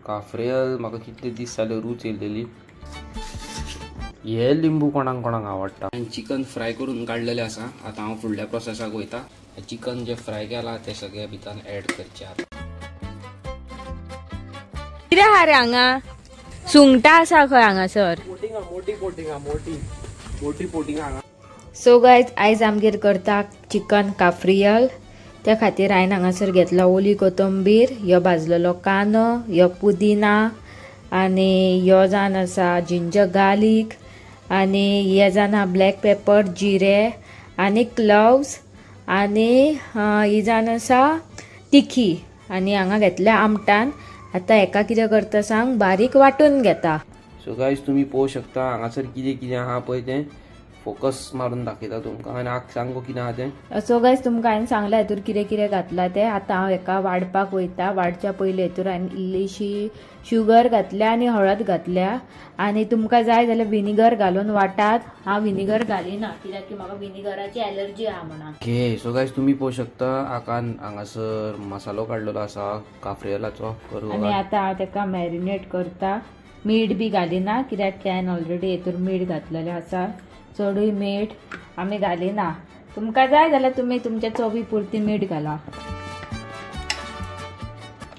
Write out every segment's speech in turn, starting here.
काफ्रियल म्हाका कितले दीस जाले रूच येयलेली. हे लिंबू कोणाक कोणाक आवडटा. चिकन फ्राय करून काडलेले आसा. आता हांव फुडल्या प्रोसेसाक वयता. चिकन जे फ्राय केला ते सगळे भितर ऍड करचे. कितें आहा रे हांगा? सुंगटां आसा खंय हांगासर? मोठी पोटिंग हांगा. सो गायज आयज आमगेर करता चिकन काफ्रियल. त्या खातीर हांवें हांगासर घेतला ओली कोथंबीर, ह्यो भाजलेलो कांदो, ह्यो पुदिना आनी ह्यो जावन आसा जिंजर गार्लीक आनी हे जावन आहा ब्लॅक पेपर, जिरे आनी क्लव्स आनी ही जावन आसा तिखी आनी हांगा घेतल्या आमटान. आतां हेका कितें करता सांग, बारीक वांटून घेता. सो गायज तुम्ही पळोवंक शकता हांगासर कितें कितें आहा पळय तें फोकस मारून दाखयता तुमकां. आनी हांव सांगो कितें आहा तें. सो गायज तुमकां हांवें सांगला हेतूर कितें कितें घातला तें. आतां हांव हेका वाडपाक वयता. वाडच्या पयलीं हेतूर हांवें इल्लीशी शुगर घातल्या आनी हळद घातल्या आनी तुमकां जाय जाल्यार विनिगर घालून वाटात. हांव विनिगर घालिना कित्याक की म्हाका विनिगराची एलर्जी आहा म्हणून. ओके सो गायज तुम्ही पळोवंक शकता आकान हांगासर मसालो काडलेलो आसा काफ्रियलाचो करून. आनी आतां हांव तेका मॅरिनेट करता. मीठ बी घालिना कित्याक की हांवें ऑलरेडी हेतूर मीठ घातलेलें आसा. चडूय मीठ आमी घालिना. तुमकां जाय जाल्यार तुमी तुमच्या चवी पुरती मीठ घाला.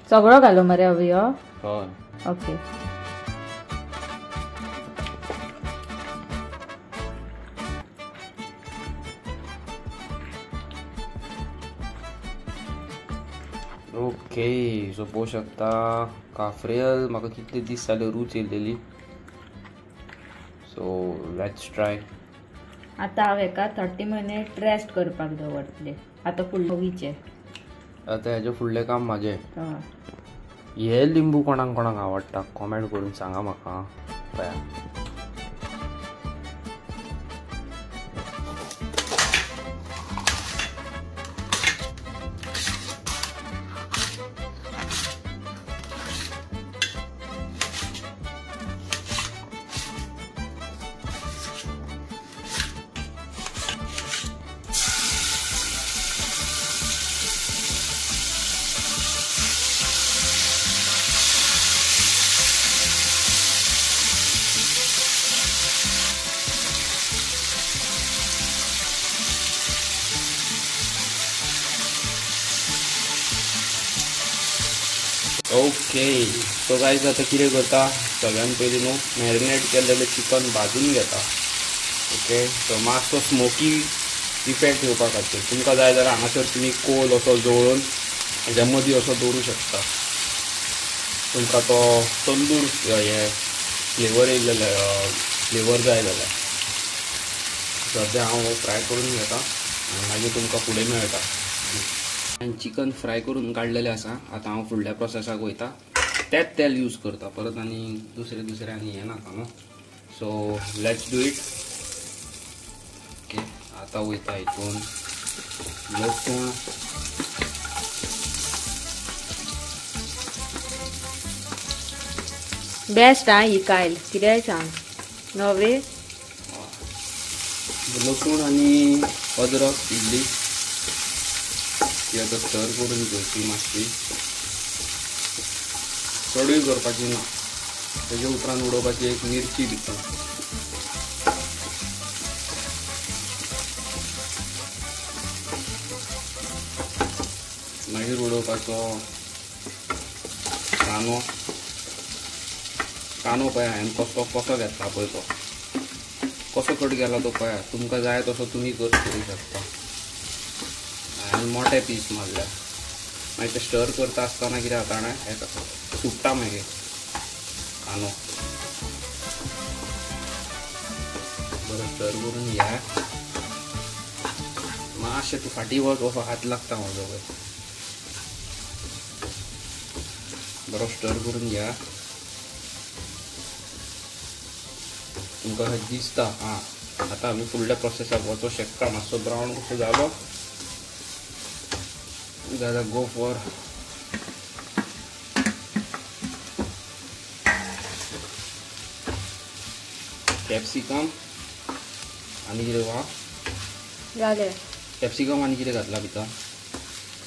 सगळो घालू मरे अवयो. हय ओके. ओके सो पळोवंक शकता काफ्रियल म्हाका कितले दीस जाले रूच येयलेली. So let's try. आतां हांव हेका 30 मिनिट रेस्ट करपाक दवरतले. आतां फुडलो विचे. आतां हेजे फुडलें काम म्हाजें. हे लिंबू कोणाक कोणाक आवडटा कॉमेंट करून सांगा म्हाका. ओके सो गायज आता कितें करता सगळ्यान पयलीं न्हू मॅरिनेट केल्लेलें चिकन भाजून घेता. ओके सो मातसो स्मोकी इफेक्ट येवपा खातीर तुमकां जाय जाल्यार हांगासर तुमी कोल असो जळोवन हेज्या मदीं असो दवरूं शकता. तुमकां तो तंदूर हे फ्लेवर येयलेले फ्लेवर जाय जाल्यार. सद्या हांव फ्राय करून घेता आनी मागीर तुमकां फुडें मेळटा. चिकन फ्राय करून काडलेलें आसा. आतां हांव फुडल्या प्रोसेसाक वयता. तेच तेल यूज करता परत आनी दुसरें आनी हें नाका न्हू. So let's do it. Okay आतां वयता हितून लसूण, बेस्ट हा ही कायल कितेंय सांग नवे. लसूण आनी अदरक इल्ली ती आतां स्टर करून घेवची मातशी. चडूय करपाची ना. तेजे उपरांत उडोवपाची एक मिरची भितर. मागीर उडोवपाचो कांदो. कांदो पळय हांवें कसो घेतला पळय तो कसो कट केला तो पळया. तुमकां जाय तसो तुमी कट करूं शकता. हांवें मोठे पीस मारल्या. मागीर ते स्टर करता आसतना कितें जाता जाणा हें सुट्टा मागीर कांदो. बरो स्टर करून घ्या. मातशें तूं फाटी वच असो हात लागता म्हजो पळय. बरो स्टर करून घ्या. तुमकां दिसता हां आतां आमी फुडल्या प्रोसेसाक वचूं शकता. मातसो ब्रावन कसो जालो जाल्यार गो फॉर कॅप्सिकम आनी कितें वा जालें. कॅप्सिकम आनी कितें घातला भितर?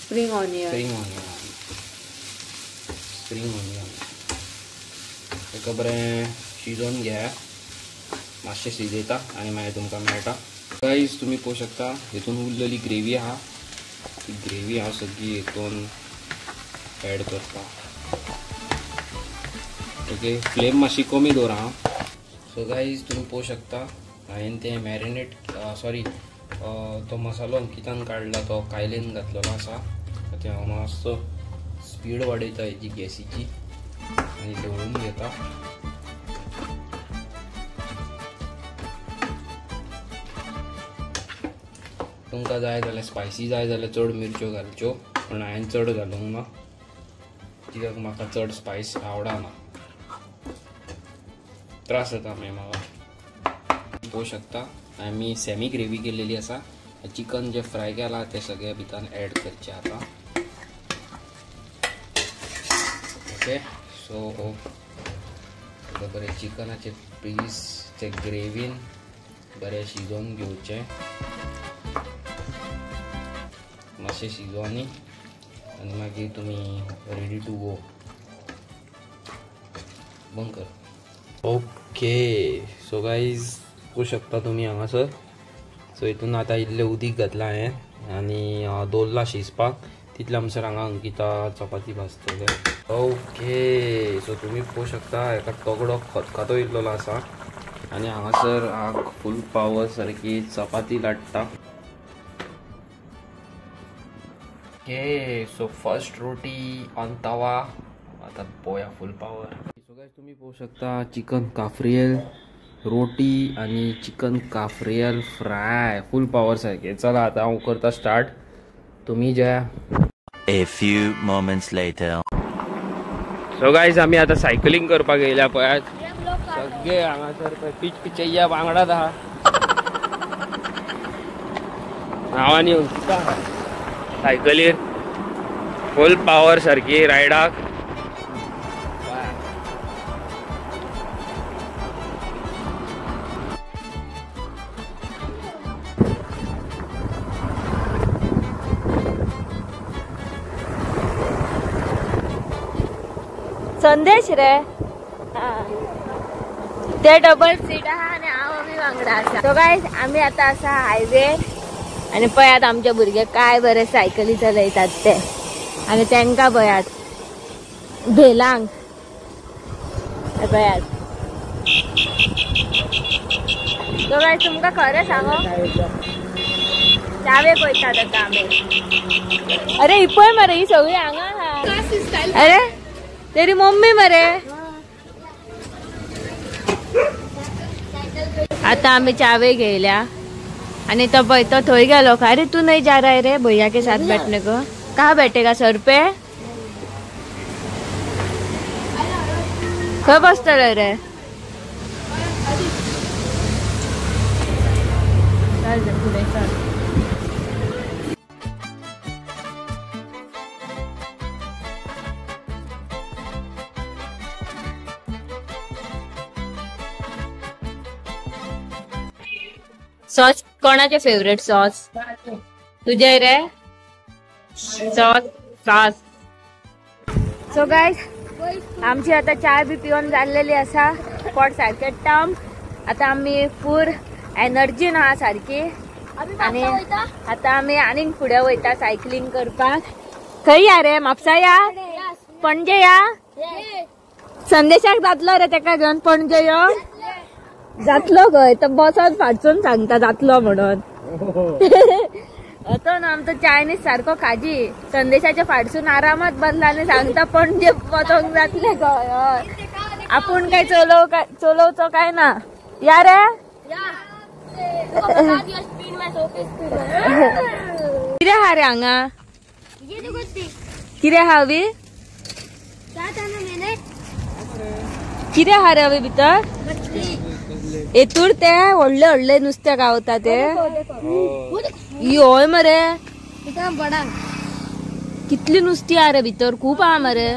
Spring onion. स्प्रिंग ऑनियन एका बरें शिजोवन घ्या, मातशें शिजयता आनी मागीर तुमकां मेळटा. गाईज तुम्ही पळोवंक शकता हितून उरलेली ग्रेवी आहा, ती ग्रेवी हांव सगळी हितून ॲड करता. ओके, फ्लेम मातशी कमी दवरा हांव. सो गाईज तुम्ही पळोवंक शकता हांवें तें मॅरिनेट तो मसालो अंकितान काडला तो कायलेन घातलेलो आसा. ते हांव मातसो स्पीड वाडयता हेजी गॅसीची आनी ढवळून घेता. तुमकां जाय जाल्यार स्पायसी जाय जाल्यार चड मिरच्यो घालच्यो, पण हांवें चड घालूंक ना कित्याक म्हाका चड स्पायस आवडना, त्रास जाता मागीर म्हाका. पळोवंक शकता आमी सेमी ग्रेवी केलेली आसा. चिकन जे फ्राय केला ते सगळे भितर ॲड करचे आता. ओके, सो बरें चिकनाचे पीस ते ग्रेवीन बरें शिजोवन घेवचे, मातशें शिजोवनी आनी मागीर तुमी रेडी टू गो. बंद कर. ओके, सो गाईज पळोवंक शकता तुमी हांगासर. सो हितून आतां इल्लें उदीक घातलां हांवें आनी दवरला शिजपाक. तितले आमचेर हांगा अंकिता चपाती भाजतले. ओके, सो तुमी पळोवंक शकता हेका तगडो खतखतो इल्लो आसा आनी हांगासर आग फूल पावर सारकी चपाती लाट्टा. Okay, so first roti on tava. आतां पोया फूल पावर. सो गाइस तुम्ही पळोवंक शकता चिकन काफ्रियल रोटी आणि चिकन काफ्रियल फ्राय फूल पावर सारखे. चला आता हांव करता स्टार्ट, तुम्ही ज्या. A few moments later. So guys आम्ही आता सायकलिंग करपाक गेल्या पळयात, सगळे हांगासर पळय पिच पिचय्या वांगडात आहा. नावांनी येवन सुद्दां सायकलीर फूल पावर सारकी रायडाक. संदेश रे ते डबल सीट आहा आणि हांव आमी वांगडा आसा. सो गाइस आमी आता आसा हायवे आणि पळयात आमचे भुरगे काय बरे सायकली चलयतात ते, आणि तांकां पळयात भेलांक पळयात. सो गाइस तुमकां खरें सांगो चावेक वयतात आता आमी. अरे ही पळय मरे ही सगळी हांगा आहा. अरे तेरी मम्मी मरे. आता आम्ही चावे घेयल्या आणि तो पळय तो थंय गेलो. काय रे तू नहीं जा रहा है रे भैया के साथ बैठने को? कहाँ बैठेगा सर पे? खंय बसतलो रे? चल पुढे चल. सॉस कोणाचे फेवरेट सॉस? तुझे रे सॉस सॉस. सो गाइस आमची आता चाय बी पिऊन जाल्लेली असा, पोट सारखे टम. आता आम्ही फूल एनर्जीन आहा सारखी आणि आता आम्ही आनीक फुडें वयता सायकलिंग करपाक. खंय या रे? म्हापसा या? पणजे या? संदेशाक जातलो रे तेका घेऊन पणजे यो? जातलो गय तर बसत फाटसून सांगता जातलो म्हणून. तो ना आमचो चायनीज सारखो खाजी संदेशाच्या फाटसून आरामात बसला आणि सांगता पणजे बसोंक जातले गय. आपण काय चलोवचो काय ना. या रे कितें हा रे हांगा? कितें हा हवी? कितें हा रे हवी भितर? येतूर ते व्हडले व्हडले नुस्तें गावता ते. होय मरे कितली नुस्ती आ रे भितर? खूप आ मरे.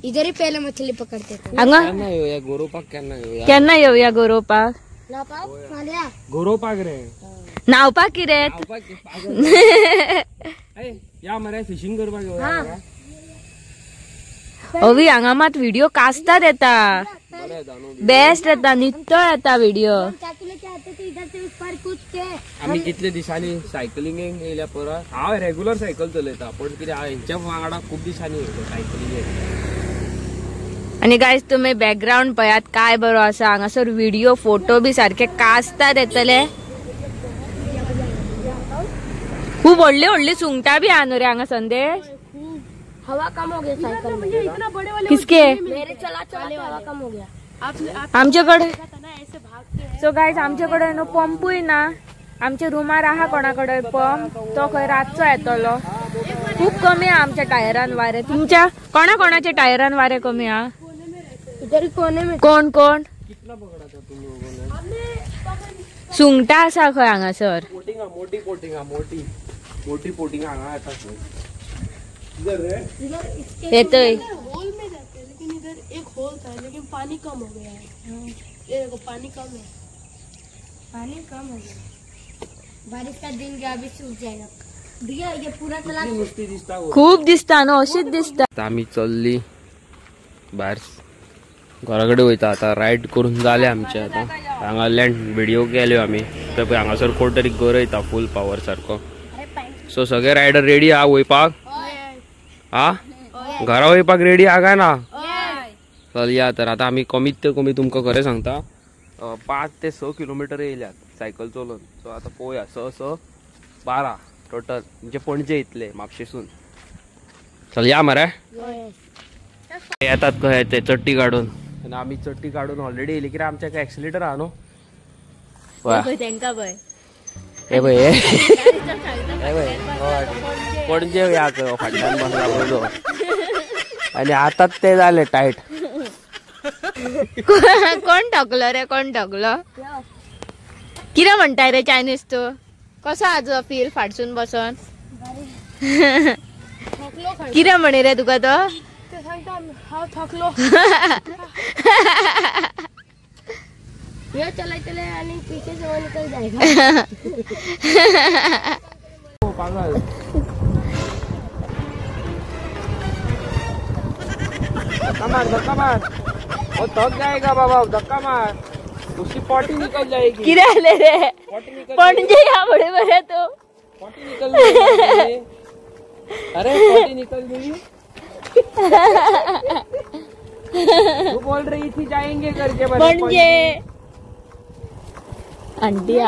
इधर ही पहले मछली पकड़ते थे. हांगा गोरोपाक केन्ना येवया गोरोवपाक? गोरोपाक रे न्हावपाक कितें? या मरे फिशिंग करपाक. अवी हांगा मात व्हिडिओ कास्तात येता. बेस्ट येता नित्य येता व्हिडिओ. आम्ही कितले दिसांनी सायकलिंगेक येयल्या परत. हांव रेग्युलर सायकल चलयता पण कितें हेंच्या वांगडा खूब दिसांनी येयलो सायकलिंगेक. आणि गायज तुम्ही बॅकग्राऊंड पळयात काय बरो आसा. हांगासर व्हिडिओ फोटो बी सारखे कास्तार येतले. खूप व्हडली व्हडली सुंगटां बी आहा न्हू रे हांगा संदेश. हवा कम हो गया साइकिल में. किसके मेरे चला चला हवा कम हो गया. आमच्याकडे. सो गायज आमच्याकडे न्हू पंपूय ना. आमच्या रूमार आहा कोणाकडे पंप तो खंय रातचो येतलो. खूप कमी आहा आमच्या टायरान वारे. तुमच्या कोणाच्या टायरान वारे कमी आहा. इधर कोने में कोण कोण सुंगटां आसा खंय हांगासर. मोठी पोटिंगा हांगा येता. येतय होल में जाते हैं, लेकिन इधर एक होल था लेकिन पानी कम हो गया है. ये देखो पानी कम है. पानी कम हो गया. बारिश का दिन गया अभी सूख जाएगा. भैया ये पूरा चला खूप दिसता न्हू अशीच दिसता. आम्ही चलली भायर घराकडे वयता. आता रायड करून जाले आमचे. आता हांगा लँड व्हिडिओ केल्यो आमी. तर हांगासर कोण तरी गरयता फूल पावर सारको. सो सगळे रायडर रेडी आहा वयपाक. हा घरा वयपाक रेडी आहा काय ना. चल या तर आता आम्ही कमीत ते कमी तुमकां खरें सांगता 5 ते 6 किलोमीटर येयल्यात सायकल चलोवन. सो आता पळोवया 6 12 टोटल म्हणजे पणजे इतले म्हापशेसून. चल या मरे. येतात खंय ते चट्टी काढून. आणि आम्ही चट्टी काढून ऑलरेडी येयली कित्याक आमच्या एक्सिलेटर आहा न्हू. हे पळय पणजे या फाटल्यान बसला पळय. आणि आताच ते जाले टायट. कोण टाकलो रे कोण टाकलो. कितें म्हणटाय रे चायनीज तू. कसो आजो फील फाटसून बसून. कितें म्हणे रे तुका तो. हाव थकलो. ये चले आणि पीछे से वो निकल जाएगा. पागल धक्का मार. वो थक जाएगा बाबा. धक्का मार. उसकी पॉटी निकल जाएगी. किती आले रे पणजे या बडे बरे तो. पॉटी निकल गई. अरे पॉटी निकल गई. तू बोल रही थी जाएंगे करके Panaji आंटिया.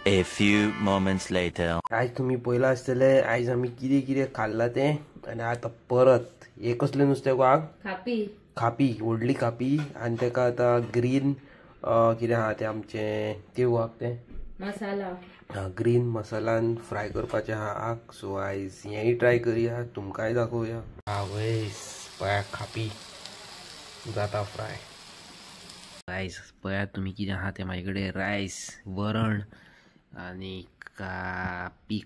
A few moments later. आज तुम्ही पयला आसतले आज आम्ही कितें कितें खाल्ला ते. आणि आता परत हे कसले नुस्तें गो. खापी व्हडली खापी. आणि तेका आता ग्रीन कितें आहा ते आमचे ते वाग ते मसाला ग्रीन मसालान फ्राय करपाचे आहा. सो आयज हेंय ट्राय करुया तुमकांय दाखोवया. आवयस पळया खापी जाता फ्राय. रायस पळयात तुमी कितें आहा ते म्हाजे कडेन. रायस वरण आणि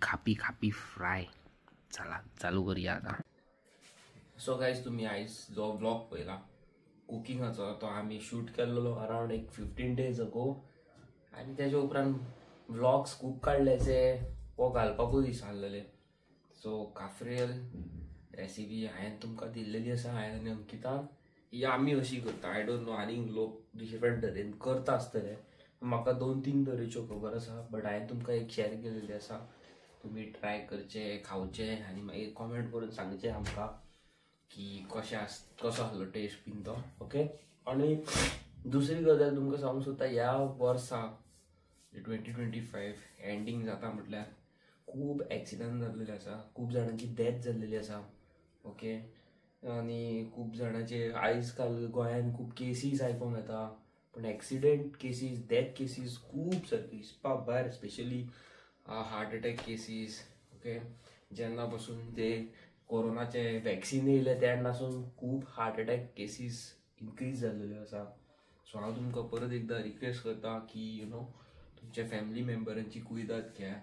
खापी फ्राय. चला चालू करूया आता. सो गायज तुम्ही आयज जो ब्लॉग पळयला कुकिंगाचो तो आमी शूट केल्लो अरावंड 15 days अगो. आणि त्याच्या उपरांत व्लॉग्स खूब काडलेचे वो घालपाकूच विसरलेले. सो काफ्रियल रेसिपी हांवें तुमकां दिल्लेली आसा हांवें आनी अंकितान. ही आमी अशी करता. आय डोंट नो आनीक लोक डिफरंट तरेन करता आसतले. म्हाका 2-3 तरेच्यो खबर आसा बट हांवें तुमकां एक शेअर केलेली आसा. तुमी ट्राय करचे खावचे आनी मागीर कॉमेंट करून सांगचे आमकां की कसो आसलो टेस्ट बीन तो. ओके. आणि दुसरी गजाल तुमकां सांगूंक सोदता ह्या वर्सा 2025 एंडिंग जाता म्हटल्यार खूब एक्सिडंट जाल्लेले आसा. खूब जाणांची डेथ जाल्लेली आसा. ओके. आणि खूब जाणांचे आयज काल गोंयान खूब केसीस आयकूंक येता. पण एक्सिडेंट केसीस डेथ केसीस खूब सारकी हिसपाक भायर. Specially heart attack cases. Okay. जेन्ना पासून ते कोरोनाचे वॅक्सिन येयले तेन्नासून खूब हार्ट अटॅक केसीस इन्क्रीज जाल्लेल्यो आसा. सो हांव तुमकां परत एकदां रिक्वेस्ट करता की तुमच्या फॅमिली मेंबरांची कुयदाद घ्या.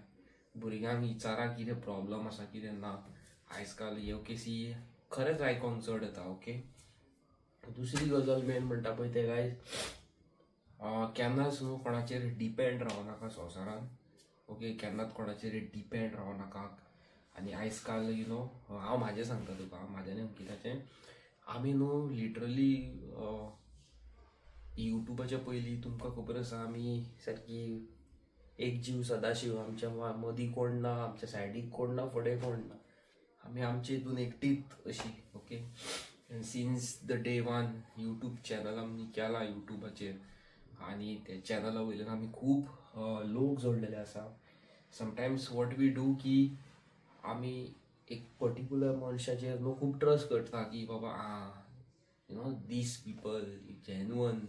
भुरग्यांक विचारा कितें प्रॉब्लम आसा कितें ना. आयज काल ह्यो केसी खरेंच आयकोंक चड येता. ओके. दुसरी गजाल मेन म्हणटा पळय ते गायज केन्नाच न्हू कोणाचेर डिपेंड रावं नाका संवसारान. ओके. केन्नाच कोणाचेर डिपेंड रावं नाका. आणि आयज काल हांव म्हाजें सांगता तुका म्हाजें अंकिताचें आमी न्हू लिटरली युट्यूबाच्या पयलीं तुमकां खबर आसा आमी सारकी एक जीव सदाशिव, आमच्या मदीं कोण ना, आमच्या सायडीक कोण ना, फुडें कोण ना, आमी आमचे हितून एकटीच अशी. Okay, and since the day one YouTube channel आमी केला युट्यूबाचेर आनी त्या चॅनला वयल्यान आमी खूब लोक जोडलेले आसा. समटायम्स वॉट वी डू की आमी एक पर्टिक्युलर मनशाचेर न्हू खूब ट्रस्ट करता की बाबा you know these people genuine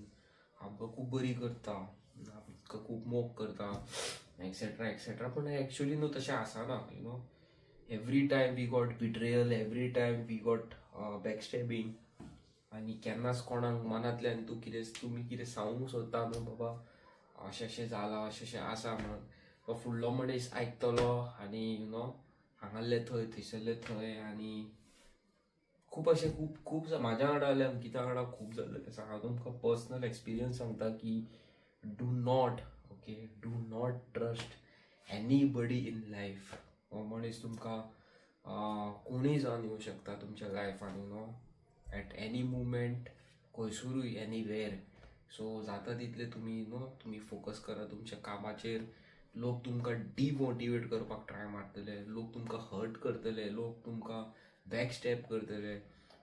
आमकां खूब बरी करता, आमकां खूब मोग करता एक्सेट्रा एक्सेट्रा. पण एक्चुअली न्हू तशें आसना. You know every time we got betrayal, every time we got backstabbing. आनी केन्नाच कोणाक मनांतल्यान तुमी कितें सांगूंक सोदता न्हू बाबा अशें अशें जालां, अशें अशें आसा म्हणून, तो फुडलो मनीस आयकतलो आनी यू नो हांगासले थंय, थंयसरले थंय, आनी खूब अशें खूब म्हाज्या वांगडा जालें, अंकिता वांगडा खूब जाल्लें आसा. हांव तुमकां पर्सनल एक्सपिरियन्स सांगता की do not trust anybody in life. हो मनीस तुमकां कोणीय जावन येवं शकता तुमच्या लायफान, you know at any moment, खंयसरूय, एनीवेर. सो जाता तितले तुमी फोकस करा तुमच्या कामाचेर. लोक तुमकां डिमोटिवेट करपाक ट्राय मारतले, लोक तुमकां हर्ट करतले, लोक तुमकां बॅकस्टॅप करतले,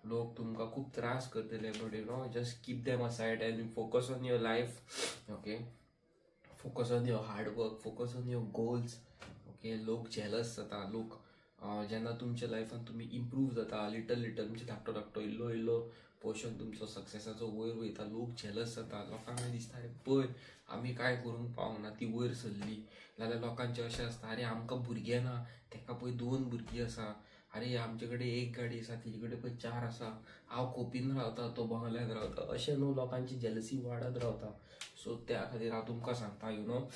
लोक तुमकां खूब त्रास करतले, but you know just keep them aside and focus on your life. Okay, focus on your hard work, focus on your goals. Okay, लोक जेलस जाता, लोक जेन्ना तुमच्या लायफान तुमी इम्प्रूव जाता लिटल लिटल, म्हणजे धाकटो धाकटो इल्लो इल्लो पोर्शन तुमचो सक्सेसाचो वयर वयता, लोक जेलस जाता. लोकांक दिसता अरे पळय आमी कांय करूंक पावंक ना, ती वयर सरली. जाल्यार लोकांचें अशें आसता अरे आमकां भुरगे ना, तेका पळय 2 भुरगीं आसा, अरे आमचे कडेन 1 गाडी आसा, तेजे कडेन पळय 4 आसा, हांव खोपीन रावता, तो बंगल्यान रावता. अशें न्हू लोकांची जेलसी वाडत रावता. सो त्या खातीर हांव तुमकां सांगता, यू नो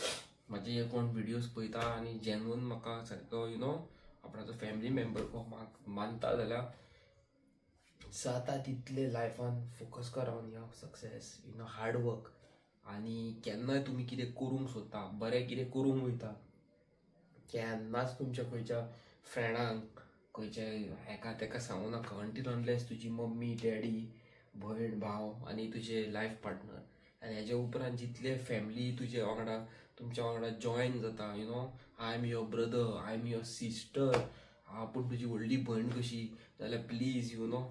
म्हाजे हे कोण व्हिडियोज पळयता आनी जेन्युअन म्हाका सारको यू नो आपणाचो फॅमिली मेंबर मानता जाल्यार जाता तितले लायफान फोकस करा on your success, you know hard work. आनी केन्नाय तुमी कितें करूंक सोदता, बरें कितें करूंक वयता, केन्नाच तुमच्या खंयच्या फ्रेंडांक, खंयच्या हेका तेका सांगूं नाका अंटील अनलेस तुजी मम्मी, डॅडी, भयण, भाव आनी तुजे लायफ पार्टनर. आनी हेजे उपरांत जितले फॅमिली तुजे वांगडा तुमच्या वांगडा जॉयन जाता, you know I am your brother, I am your sister, पूण तुजी व्हडली भयण कशी, जाल्यार please you know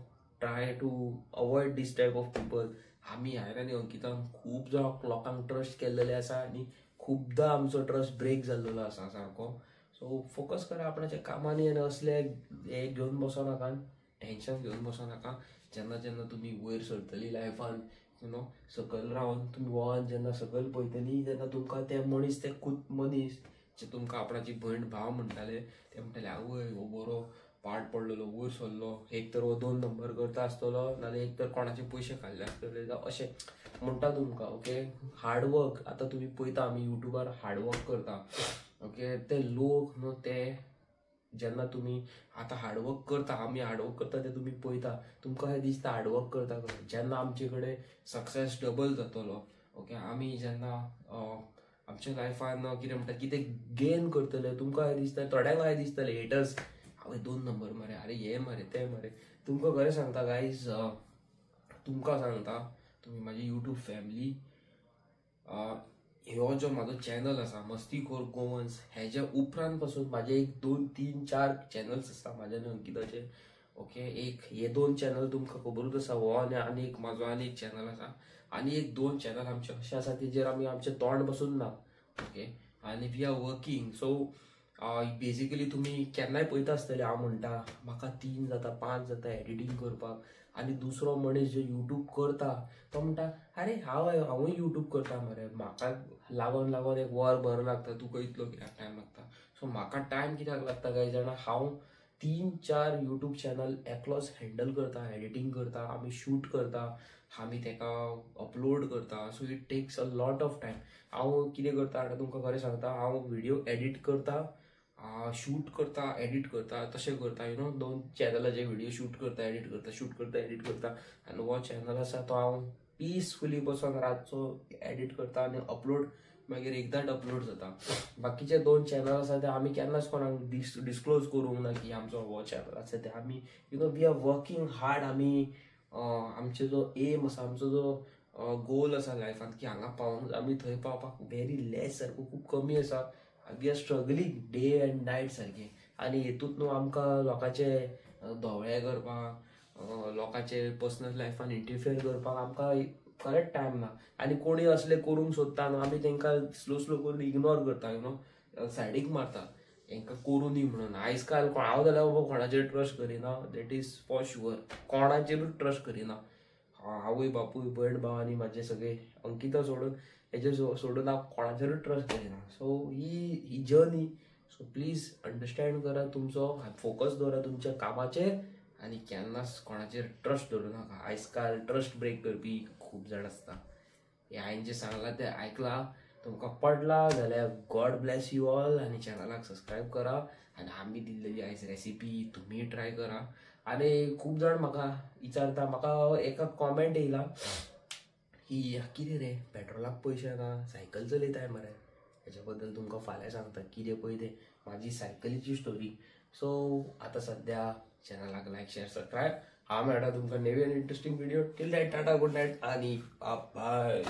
try to avoid this type of people. आमी हांवें आनी अंकितान खूब लोकांक ट्रस्ट केल्लेले आसा आनी खुबदां आमचो ट्रस्ट ब्रेक जाल्लो आसा सारको. सो फोकस करा आपणाच्या कामांनी आनी असले हे घेवन बसो नाका, टेन्शन घेवन बसो नाका. जेन्ना जेन्ना तुमी वयर सरतली लायफान, यू नो सकयल रावन तुमी वळोन जेन्ना सकयल पळयतली, तेन्ना तुमकां ते मनीस, ते खूब मनीस जे तुमकां आपणाची भयण भाव म्हणटाले, ते म्हणटाले आवय हो बरो पाड पडलेलो, वयर सरलो, एक तर हो 2 नंबर करता आसतलो, नाल्यार एक तर कोणाचे पयशे खाल्ले आसतले, अशें म्हणटा तुमकां. ओके, हार्डवर्क आतां तुमी पळयता आमी युट्यूबार हार्डवर्क करता. ओके, ते लोक न्हू ते जेन्ना तुमी आतां हार्डवर्क करता, आमी हार्डवर्क करता ते तुमी पळयता, तुमकां अशें दिसता हार्डवर्क करता खंय, जेन्ना आमचे कडेन सक्सेस डबल जातलो. ओके, आमी जेन्ना आमच्या लायफान कितें म्हणटा कितें गेन करतले, तुमकां अशें दिसता, थोड्यांक अशें दिसतले हेटर्स आवय 2 नंबर मरे, अरे हे मरे ते मरे. तुमकां खरें सांगता गायज, तुमकां सांगता, तुमी म्हाजी युट्यूब फॅमिली, हो जो म्हाजो चॅनल आसा मस्तीखोर गोवन्स, हेज्या उपरांत पासून म्हाजे 1, 2, 3, 4 चॅनल्स आसा म्हाज्या आनी अंकिताचे. ओके, एक हे 2 चॅनल तुमकां खबरूच आसा, हो आनी एक म्हाजो आनी एक चॅनल आसा, आनी एक 2 चॅनल आमचे अशें आसा तेजेर आमी आमचें तोंड बसून ना. ओके, आनी we are working. So basically तुमी केन्नाय पळयता आसतले हांव म्हणटा म्हाका 3 जाता 5 जाता एडिटींग करपाक, आनी दुसरो मनीस जो युट्यूब करता तो म्हणटा अरे हांवूय युट्यूब करता मरे, म्हाका लागोन लागोन 1 वर भर लागता, तुका इतलो कित्याक टायम लागता. सो म्हाका टायम कित्याक लागता काय जाणा, हांव 3-4 युट्यूब चॅनल एकलोच हँडल करता, एडिटींग करता, आमी शूट करता, आमी तेका अपलोड करता. So it takes a lot of time. हांव कितें करता आतां तुमकां खरें सांगता, हांव व्हिडिओ एडिट करता, शूट करता, एडिट करता, तशें करता, यू नो 2 चॅनलाचे व्हिडिओ शूट करता, एडिट करता, शूट करता, एडिट करता. आनी हो चॅनल आसा तो हांव पीसफुली बसून रातचो एडिट करता आनी अपलोड मागीर एकदांच अपलोड जाता. बाकीचे 2 चॅनल आसा ते आमी केन्नाच कोणाक डिस्क्लोज करूंक ना की आमचो हो चॅनल आसा ते. आमी you know we are working hard. आमी आमचे जो एम आसा, आमचो जो गोल आसा लायफान की हांगा पावूंक आमी थंय पावपाक व्हेरी लेस सारको खूब कमी आसा. We are struggling day and night सारखे. आनी हेतूंत न्हू आमकां लोकांचे धोवळे करपाक, लोकांचे पर्सनल लायफान इंटरफियर करपाक आमकां करेक्ट टायम ना. आनी कोणी असले करूंक सोदता न्हू आमी तांकां स्लो स्लो करून इग्नोर करता, यू नो, सायडीक मारता हांकां करूं न्ही म्हणून. आयज काल हांव जाल्यार बाबा कोणाचेर ट्रस्ट करिना, दॅट इज फॉर शुअर. कोणाचेरूच ट्रस्ट करिना. आवय बापूय भयण भाव आनी म्हाजे सगळे अंकिता सोडून हेजे सोडून हांव कोणाचेरूच ट्रस्ट करिना. सो ही जर्नी. सो प्लीज अंडरस्टँड करा, तुमचो फोकस दवरा तुमच्या कामाचेर आनी केन्नाच कोणाचेर ट्रस्ट दवरूं नाका. आयज काल ट्रस्ट ब्रेक करपी खूब जाण आसता. हे हांवें जे सांगलां तें आयकलां, तुमकां पडला जाल्यार गॉड ब्लेस यू ऑल. आनी चॅनलाक सबस्क्रायब करा. आनी आमी दिल्लेली आयज रेसिपी तुमी ट्राय करा. आनी खूब जाण म्हाका विचारता, म्हाका एका कॉमेंट येयला की कितें रे पेट्रोलाक पयशे येना, सायकल चलयताय मरे. हेच्या बद्दल तुमकां फाल्यां सांगता कितें पळय तें म्हाजी सायकलीची स्टोरी. सो आतां सद्या चॅनलाक लायक शेअर सबस्क्रायब. हांव मेळटा तुमकां नवी आनी interesting video. Till that tata, good night आनी बाय.